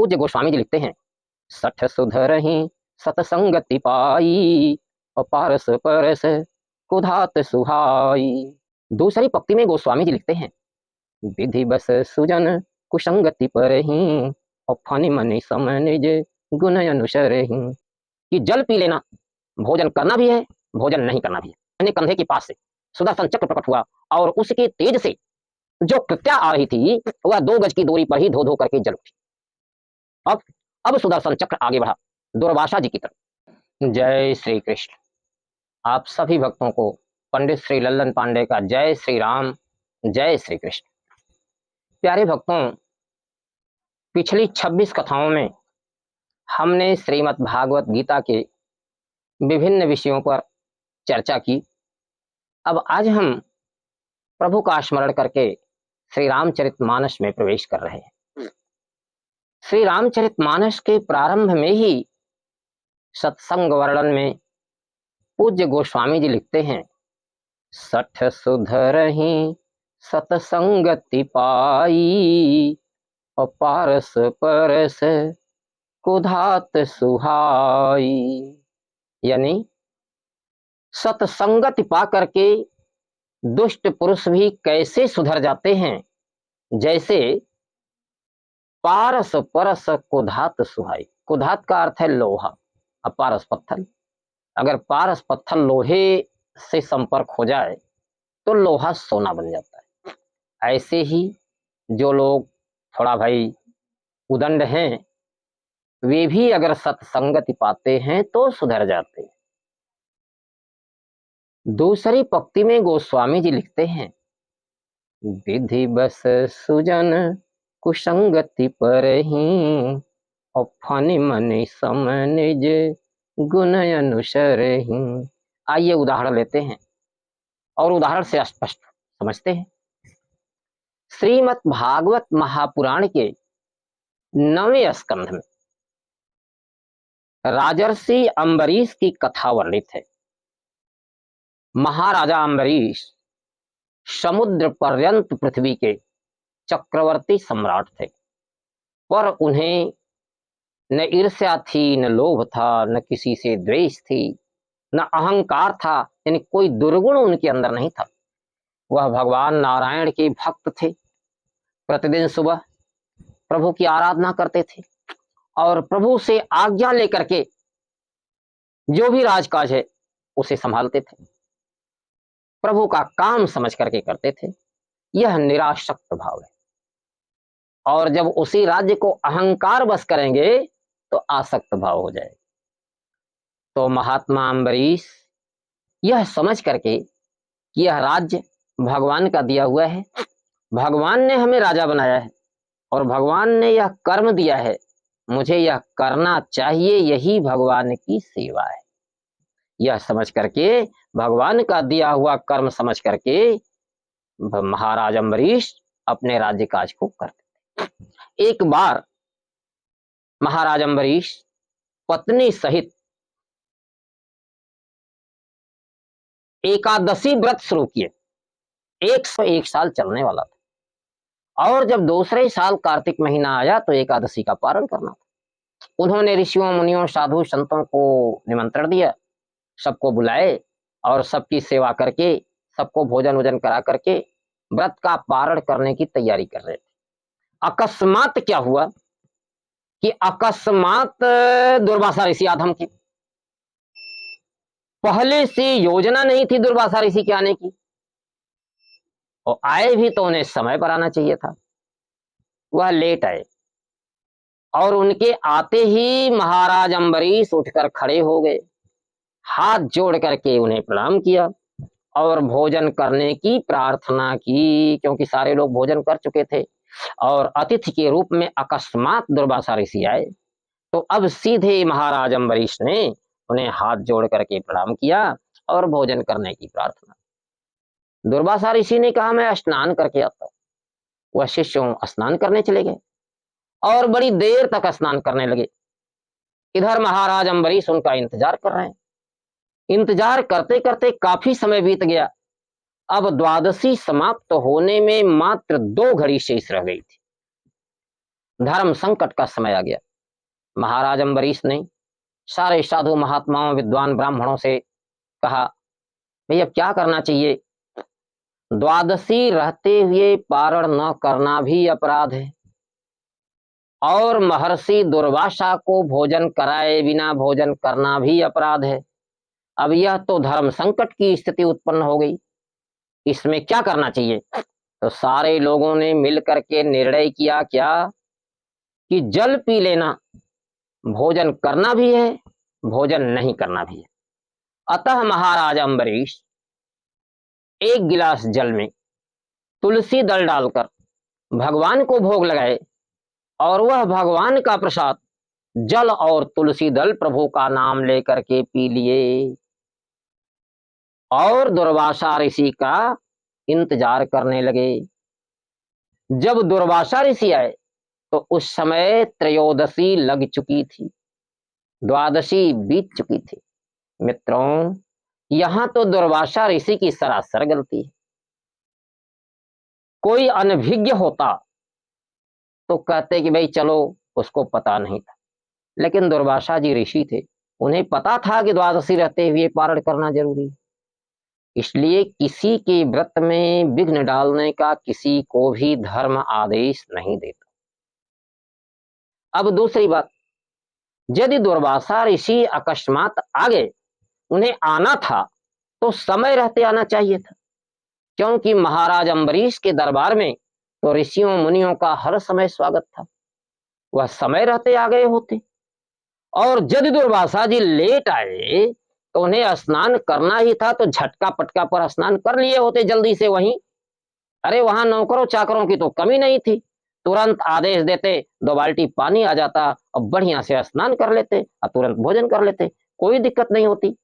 पूज्य गोस्वामी जी लिखते हैं, सठ सुधरहि सतसंगति पाई, और पारस परस कुधात सुहाई। दूसरी पंक्ति में गोस्वामी जी लिखते हैं, विधि बस सुजन कुसंगति परहि, और फनि मनि सम निज गुण अनुसरहि। कि जल पी लेना, भोजन करना भी है, भोजन नहीं करना भी है। अपने कंधे के पास से सुदर्शन चक्र प्रकट हुआ, और उसके तेज से जो कृत्या आ रही थी वह 2 गज की दूरी पर ही धो धो करके जल उठी। अब सुदर्शन चक्र आगे बढ़ा दुर्वासा जी की तरफ। जय श्री कृष्ण। आप सभी भक्तों को पंडित श्री लल्लन पांडे का जय श्री राम, जय श्री कृष्ण। प्यारे भक्तों, पिछली 26 कथाओं में हमने श्रीमद् भागवत गीता के विभिन्न विषयों पर चर्चा की। अब आज हम प्रभु का स्मरण करके श्री रामचरितमानस में प्रवेश कर रहे हैं। श्री रामचरितमानस के प्रारंभ में ही सत्संग वर्णन में पूज्य गोस्वामी जी लिखते हैं, सठ सुधरहि सतसंगति पाई, और पारस परस कुधात सुहाई। यानी सत्संगति पा करके दुष्ट पुरुष भी कैसे सुधर जाते हैं, जैसे पारस परस कुधात सुहाई। कुधात का अर्थ है लोहा, और पारस पत्थर। अगर पारस पत्थर लोहे से संपर्क हो जाए तो लोहा सोना बन जाता है। ऐसे ही जो लोग थोड़ा भाई उदंड हैं, वे भी अगर सत्संगति पाते हैं तो सुधर जाते हैं। दूसरी पंक्ति में गोस्वामी जी लिखते हैं, विधि बस सुजन कुसंगति परहि, और फनि मनि सम निज गुण अनुसरहि। आइए उदाहरण लेते हैं और उदाहरण से स्पष्ट समझते हैं। श्रीमद् भागवत महापुराण के 9वें स्कंध में राजर्षि अम्बरीश की कथा वर्णित है। महाराजा अम्बरीश समुद्र पर्यंत पृथ्वी के चक्रवर्ती सम्राट थे, पर उन्हें न ईर्ष्या थी, न लोभ था, न किसी से द्वेष थी, न अहंकार था, यानी कोई दुर्गुण उनके अंदर नहीं था। वह भगवान नारायण के भक्त थे। प्रतिदिन सुबह प्रभु की आराधना करते थे और प्रभु से आज्ञा लेकर के जो भी राजकाज है उसे संभालते थे, प्रभु का काम समझ करके करते थे। यह निरासक्त भाव है। और जब उसी राज्य को अहंकार बस करेंगे तो आसक्त भाव हो जाएगा। तो महात्मा अम्बरीश यह समझ करके कि यह राज्य भगवान का दिया हुआ है, भगवान ने हमें राजा बनाया है और भगवान ने यह कर्म दिया है, मुझे यह करना चाहिए, यही भगवान की सेवा है। यह समझ करके, भगवान का दिया हुआ कर्म समझ करके महाराज अम्बरीश अपने राज्य काज को करते थे। एक बार महाराज अम्बरीश पत्नी सहित एकादशी व्रत शुरू किए। 101 साल चलने वाला था, और जब दूसरे साल कार्तिक महीना आया तो एकादशी का पारण करना था। उन्होंने ऋषियों मुनियों साधु संतों को निमंत्रण दिया, सबको बुलाए और सबकी सेवा करके, सबको भोजन वोजन करा करके व्रत का पारण करने की तैयारी कर रहे थे। अकस्मात क्या हुआ कि अकस्मात दुर्वासा ऋषि आधम के, पहले से योजना नहीं थी दुर्वासा ऋषि के आने की, और आए भी तो उन्हें समय पर आना चाहिए था। वह लेट आए और उनके आते ही महाराज अम्बरीश उठकर खड़े हो गए, हाथ जोड़ करके उन्हें प्रणाम किया और भोजन करने की प्रार्थना की, क्योंकि सारे लोग भोजन कर चुके थे और अतिथि के रूप में अकस्मात दुर्वासा ऋषि आए। तो अब सीधे महाराज अम्बरीश ने उन्हें हाथ जोड़ करके प्रणाम किया और भोजन करने की प्रार्थना। दुर्वासा ऋषि ने कहा, मैं स्नान करके आता हूं। वह शिष्यों स्नान करने चले गए और बड़ी देर तक स्नान करने लगे। इधर महाराज अम्बरीश उनका इंतजार कर रहे हैं। इंतजार करते करते काफी समय बीत गया। अब द्वादशी समाप्त होने में मात्र 2 घड़ी शेष रह गई थी। धर्म संकट का समय आ गया। महाराज अम्बरीश ने सारे साधु महात्माओं विद्वान ब्राह्मणों से कहा, भाई अब क्या करना चाहिए? द्वादशी रहते हुए पारण न करना भी अपराध है, और महर्षि दुर्वासा को भोजन कराए बिना भोजन करना भी अपराध है। अब यह तो धर्म संकट की स्थिति उत्पन्न हो गई, इसमें क्या करना चाहिए? तो सारे लोगों ने मिल करके निर्णय किया क्या कि जल पी लेना, भोजन करना भी है, भोजन नहीं करना भी है। अतः महाराज अम्बरीश एक गिलास जल में तुलसी दल डालकर भगवान को भोग लगाए, और वह भगवान का प्रसाद जल और तुलसी दल प्रभु का नाम लेकर के पी लिए, और दुर्वासा ऋषि का इंतजार करने लगे। जब दुर्वासा ऋषि आए तो उस समय त्रयोदशी लग चुकी थी, द्वादशी बीत चुकी थी। मित्रों, यहां तो दुर्वासा ऋषि की सरासर गलती है। कोई अनभिज्ञ होता तो कहते कि भाई चलो, उसको पता नहीं था, लेकिन दुर्वासा जी ऋषि थे, उन्हें पता था कि द्वादशी रहते हुए पारण करना जरूरी है। इसलिए किसी के व्रत में विघ्न डालने का किसी को भी धर्म आदेश नहीं देता। अब दूसरी बात, यदि दुर्वासा ऋषि अकस्मात आ गए, उन्हें आना था तो समय रहते आना चाहिए था, क्योंकि महाराज अम्बरीश के दरबार में तो ऋषियों मुनियों का हर समय स्वागत था। वह समय रहते आ गए होते। और यदि दुर्वासा जी लेट आए तो उन्हें स्नान करना ही था, तो झटका पटका पर स्नान कर लिए होते जल्दी से वहीं। अरे वहां नौकरों चाकरों की तो कमी नहीं थी, तुरंत आदेश देते, 2 बाल्टी पानी आ जाता और बढ़िया से स्नान कर लेते और तुरंत भोजन कर लेते, कोई दिक्कत नहीं होती।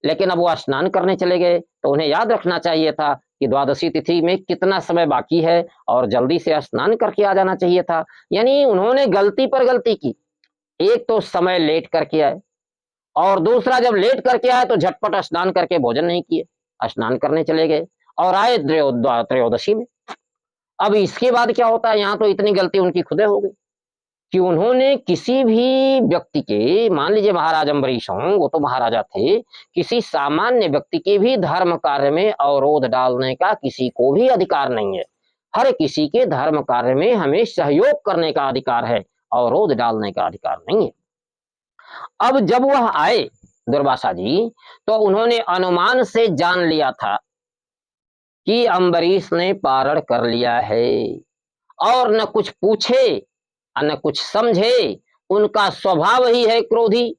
लेकिन अब वो स्नान करने चले गए तो उन्हें याद रखना चाहिए था कि द्वादशी तिथि में कितना समय बाकी है, और जल्दी से स्नान करके आ जाना चाहिए था। यानी उन्होंने गलती पर गलती की। एक तो समय लेट करके आए, और दूसरा जब लेट करके आए तो झटपट स्नान करके भोजन नहीं किए, स्नान करने चले गए और आए त्रयोदशी में। अब इसके बाद क्या होता है? यहाँ तो इतनी गलती उनकी खुदे हो गई कि उन्होंने किसी भी व्यक्ति के, मान लीजिए महाराज अम्बरीश हों, वो तो महाराजा थे, किसी सामान्य व्यक्ति के भी धर्म कार्य में अवरोध डालने का किसी को भी अधिकार नहीं है। हर किसी के धर्म कार्य में हमें सहयोग करने का अधिकार है, अवरोध डालने का अधिकार नहीं है। अब जब वह आए दुर्वासा जी, तो उन्होंने अनुमान से जान लिया था कि अम्बरीश ने पारण कर लिया है, और न कुछ पूछे न कुछ समझे। उनका स्वभाव ही है क्रोधी,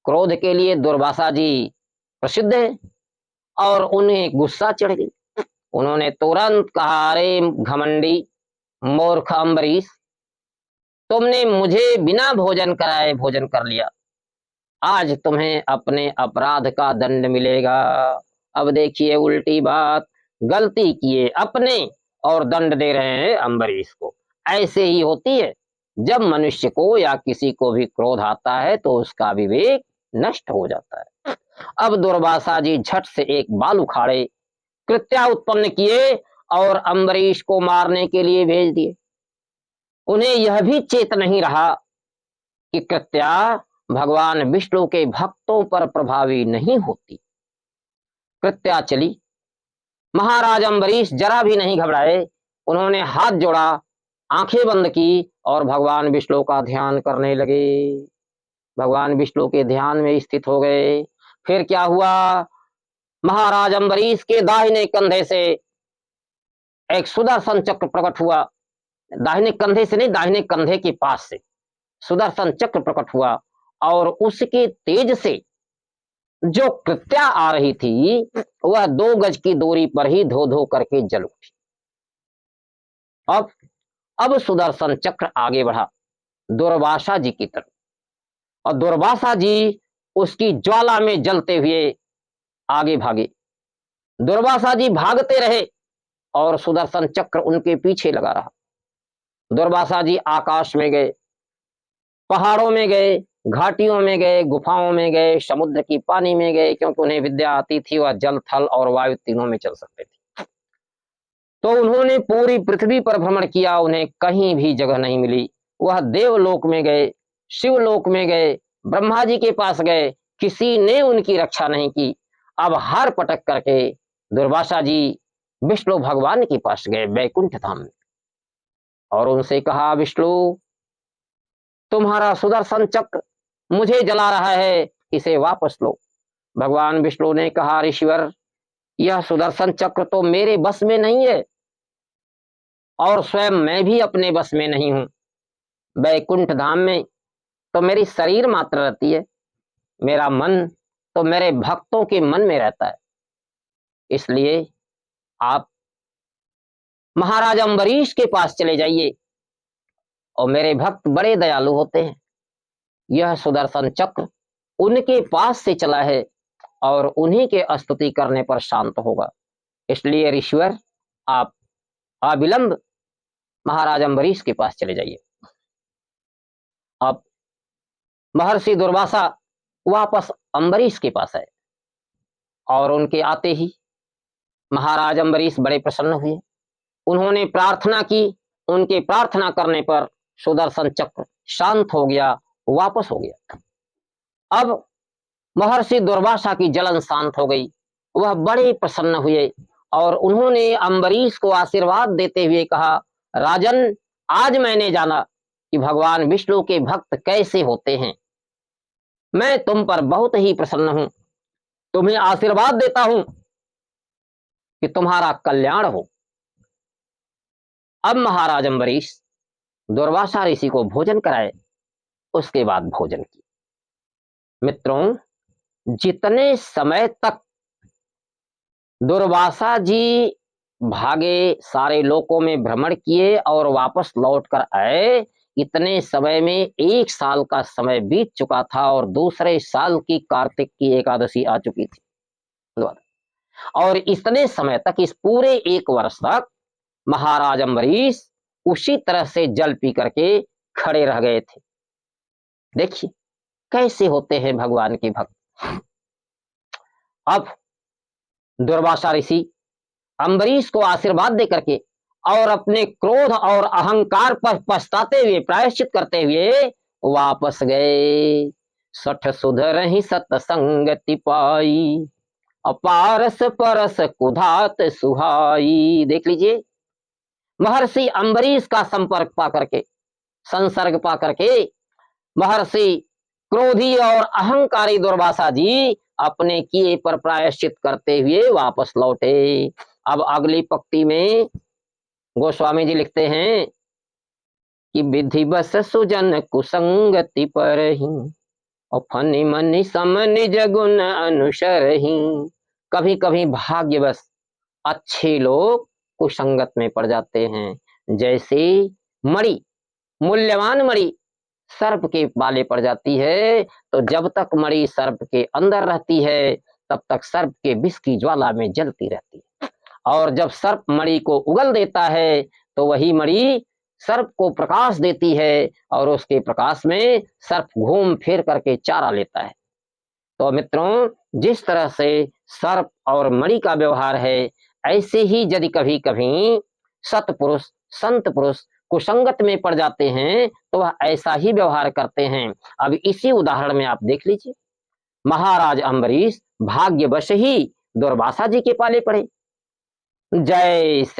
क्रोध के लिए दुर्वासा जी प्रसिद्ध है, और उन्हें गुस्सा चढ़ गई। उन्होंने तुरंत कहा, अरे घमंडी मूर्ख अम्बरीश, तुमने मुझे बिना भोजन कराए भोजन कर लिया, आज तुम्हें अपने अपराध का दंड मिलेगा। अब देखिए उल्टी बात, गलती किए अपने और दंड दे रहे हैं अम्बरीश को। ऐसे ही होती है, जब मनुष्य को या किसी को भी क्रोध आता है तो उसका विवेक नष्ट हो जाता है। अब दुर्वासा जी झट से एक बाल उखाड़े, कृत्या उत्पन्न किए और अम्बरीश को मारने के लिए भेज दिए। उन्हें यह भी चेत नहीं रहा कि कृत्या भगवान विष्णु के भक्तों पर प्रभावी नहीं होती। कृत्या चली, महाराज अम्बरीश जरा भी नहीं घबराए। उन्होंने हाथ जोड़ा, आंखें बंद की और भगवान विष्णु का ध्यान करने लगे। भगवान विष्णु के ध्यान में स्थित हो गए। फिर क्या हुआ? महाराज अम्बरीश के दाहिने कंधे से एक सुदर्शन चक्र प्रकट हुआ। दाहिने कंधे से नहीं, दाहिने कंधे के पास से सुदर्शन चक्र प्रकट हुआ, और उसके तेज से जो कृत्या आ रही थी वह 2 गज की दूरी पर ही धो धो करके जल उठी। अब सुदर्शन चक्र आगे बढ़ा दुर्वासा जी की तरफ, और दुर्वासा जी उसकी ज्वाला में जलते हुए आगे भागे। दुर्वासा जी भागते रहे और सुदर्शन चक्र उनके पीछे लगा रहा। दुर्वासा जी आकाश में गए, पहाड़ों में गए, घाटियों में गए, गुफाओं में गए, समुद्र की पानी में गए, क्योंकि उन्हें विद्या आती थी, वह जल थल और वायु तीनों में चल सकते थे। तो उन्होंने पूरी पृथ्वी पर भ्रमण किया, उन्हें कहीं भी जगह नहीं मिली वह देवलोक में गए, शिवलोक में गए, ब्रह्मा जी के पास गए, किसी ने उनकी रक्षा नहीं की। अब हार पटक करके दुर्वासा जी विष्णु भगवान के पास गए बैकुंठ धाम में, और उनसे कहा, विष्णु, तुम्हारा सुदर्शन चक्र मुझे जला रहा है, इसे वापस लो। भगवान विष्णु ने कहा, ऋषिवर, यह सुदर्शन चक्र तो मेरे बस में नहीं है, और स्वयं मैं भी अपने बस में नहीं हूं। बैकुंठ धाम में तो मेरी शरीर मात्र रहती है, मेरा मन तो मेरे भक्तों के मन में रहता है। इसलिए आप महाराज अम्बरीश के पास चले जाइए, और मेरे भक्त बड़े दयालु होते हैं, यह सुदर्शन चक्र उनके पास से चला है और उन्हीं के स्तुति करने पर शांत होगा। इसलिए ऋषिवर, आप अविलंब महाराज अम्बरीश के पास चले जाइए। अब महर्षि दुर्वासा वापस अम्बरीश के पास आए, और उनके आते ही महाराज अम्बरीश बड़े प्रसन्न हुए। उन्होंने प्रार्थना की, उनके प्रार्थना करने पर सुदर्शन चक्र शांत हो गया, वापस हो गया। अब महर्षि दुर्वासा की जलन शांत हो गई, वह बड़े प्रसन्न हुए, और उन्होंने अम्बरीश को आशीर्वाद देते हुए कहा, राजन, आज मैंने जाना कि भगवान विष्णु के भक्त कैसे होते हैं। मैं तुम पर बहुत ही प्रसन्न हूं, तुम्हें आशीर्वाद देता हूं कि तुम्हारा कल्याण हो। अब महाराज अम्बरीश दुर्वासा ऋषि को भोजन कराए, उसके बाद भोजन किया। मित्रों, जितने समय तक दुर्वासा जी भागे, सारे लोकों में भ्रमण किए और वापस लौट कर आए, इतने समय में 1 साल का समय बीत चुका था, और दूसरे साल की कार्तिक की एकादशी आ चुकी थी। और इतने समय तक, इस पूरे 1 वर्ष तक महाराज अम्बरीश उसी तरह से जल पी करके खड़े रह गए थे। देखिए कैसे होते हैं भगवान के भक्त। अब दुर्वासा ऋषि अम्बरीश को आशीर्वाद दे करके और अपने क्रोध और अहंकार पर पछताते हुए, प्रायश्चित करते हुए वापस गए। सठ सुधरहि सतसंगति पाई, अपारस परस कुधात सुहाई। देख लीजिए, महर्षि अम्बरीश का संपर्क पा करके, संसर्ग पा करके महर्षि क्रोधी और अहंकारी दुर्वासा जी अपने किए पर प्रायश्चित करते हुए वापस लौटे। अब अगली पंक्ति में गोस्वामी जी लिखते हैं कि विधि बस सुजन कुसंगति पर ही, और फनि मनि सम निज गुण अनुसर ही। कभी कभी भाग्यवश अच्छे लोग कुसंगत में पड़ जाते हैं। जैसे मणि, मूल्यवान मणि सर्प के बाले पड़ जाती है, तो जब तक मणि सर्प के अंदर रहती है तब तक सर्प के विष की ज्वाला में जलती रहती है, और जब सर्प मणि को उगल देता है तो वही मणि सर्प को प्रकाश देती है, और उसके प्रकाश में सर्प घूम फिर करके चारा लेता है। तो मित्रों, जिस तरह से सर्प और मणि का व्यवहार है, ऐसे ही यदि कभी कभी सतपुरुष, संत पुरुष कुसंगत में पड़ जाते हैं तो वह ऐसा ही व्यवहार करते हैं। अब इसी उदाहरण में आप देख लीजिए, महाराज अम्बरीश भाग्यवश ही दुर्वासा जी के पाले पड़े। जय श्री